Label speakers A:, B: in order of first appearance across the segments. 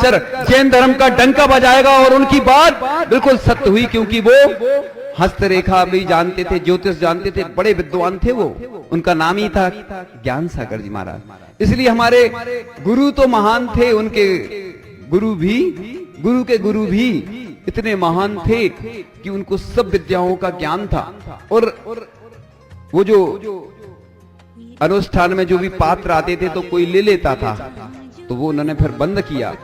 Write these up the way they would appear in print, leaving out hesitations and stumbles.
A: जैन धर्म का डंका बजाएगा और उनकी बात बिल्कुल सत्य हुई, क्योंकि वो हस्तरेखा भी जानते थे, ज्योतिष जानते थे, बड़े विद्वान थे वो। उनका नाम ही था ज्ञान सागर जी महाराज। इसलिए हमारे गुरु तो महान थे, उनके गुरु के गुरु भी इतने महान थे कि उनको सब विद्याओं का ज्ञान था। और वो जो अनुष्ठान में जो भी पात्र आते थे तो कोई ले लेता था, तो वो उन्होंने फिर बंद किया।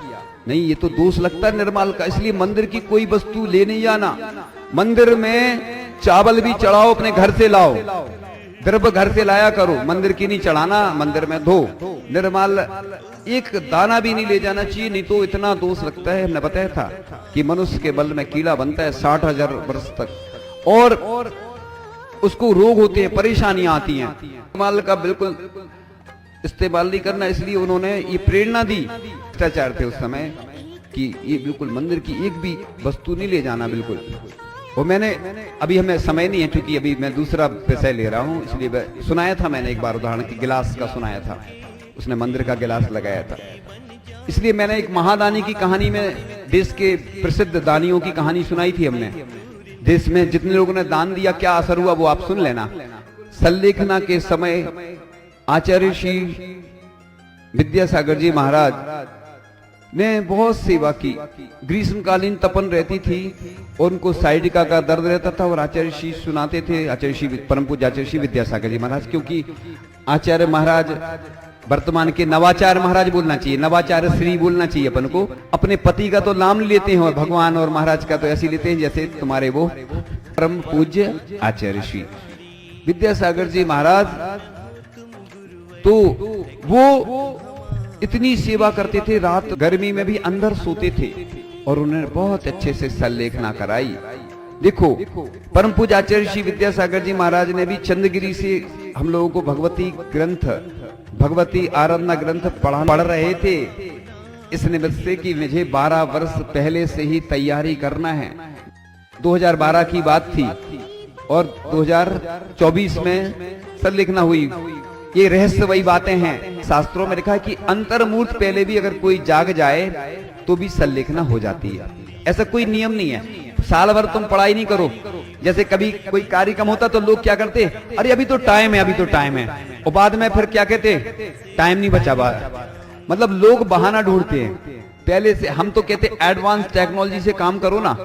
A: नहीं, ये तो दोष लगता है निर्माल का, इसलिए मंदिर की कोई वस्तु ले नहीं जाना। मंदिर में चावल भी चढ़ाओ, अपने घर से लाओ, द्रव्य घर से लाया करो, मंदिर की नहीं चढ़ाना, मंदिर में धो। निर्माल एक दाना भी नहीं ले जाना चाहिए, नहीं तो इतना दोष लगता है। हमने बताया था कि मनुष्य के बल में कीड़ा बनता है 60,000 वर्ष तक, और उसको रोग होते हैं, परेशानियां आती हैं। निर्माल का बिल्कुल इस्तेमाल नहीं करना, इसलिए उन्होंने ये प्रेरणा दी। भ्रष्टाचार थे उस समय कि ये बिल्कुल मंदिर की एक भी वस्तु नहीं ले जाना बिल्कुल। वो मैंने अभी, हमें समय नहीं है क्योंकि अभी मैं दूसरा विषय ले रहा हूँ, इसलिए सुनाया था मैंने एक बार उदाहरण की गिलास का सुनाया था, उसने मंदिर का गिलास लगाया था। इसलिए मैंने एक महादानी की कहानी में, देश के प्रसिद्ध दानियों की कहानी सुनाई थी हमने। देश में जितने लोगों ने दान दिया क्या असर हुआ वो आप सुन लेना। सल्लेखना के समय आचार्य श्री विद्यासागर जी महाराज ने बहुत सेवा की। ग्रीष्मकालीन तपन रहती थी और उनको साइडिका का दर्द रहता था, और आचार्य श्री सुनाते थे, आचार्य श्री परम पूज्य आचार्य श्री विद्यासागर जी महाराज। क्योंकि आचार्य महाराज वर्तमान के नवाचार्य महाराज बोलना चाहिए, नवाचार्य श्री बोलना चाहिए अपन को। अपने पति का तो नाम लेते हैं और भगवान और महाराज का तो ऐसे लेते हैं जैसे तुम्हारे वो परम पूज्य आचार्य श्री विद्यासागर जी महाराज। तो वो इतनी सेवा करते थे, रात गर्मी में भी अंदर सोते थे, और उन्होंने बहुत अच्छे से सल्लेखना कराई। देखो, परम पूज्य आचार्य श्री विद्यासागर जी महाराज ने भी चंद्रगिरी से हम लोगों को भगवती ग्रंथ, भगवती आराधना ग्रंथ पढ़ रहे थे, इस निमित्त से कि मुझे 12 वर्ष पहले से ही तैयारी करना है। 2012 की बात थी और 2024 में सल्लेखना हुई। ये रहस्य वही बातें हैं, शास्त्रों में लिखा है कि अंतर्मूर्त पहले भी अगर कोई जाग जाए तो भी सल्लेखना हो जाती है। ऐसा कोई नियम नहीं है। साल भर तुम पढ़ाई नहीं करो, जैसे कभी कोई कार्यक्रम होता तो लोग क्या करते, अरे अभी तो टाइम है, अभी तो टाइम है, और बाद में फिर क्या कहते, टाइम नहीं बचा। मतलब लोग बहाना ढूंढते हैं। पहले से हम तो कहते एडवांस टेक्नोलॉजी से काम करो ना,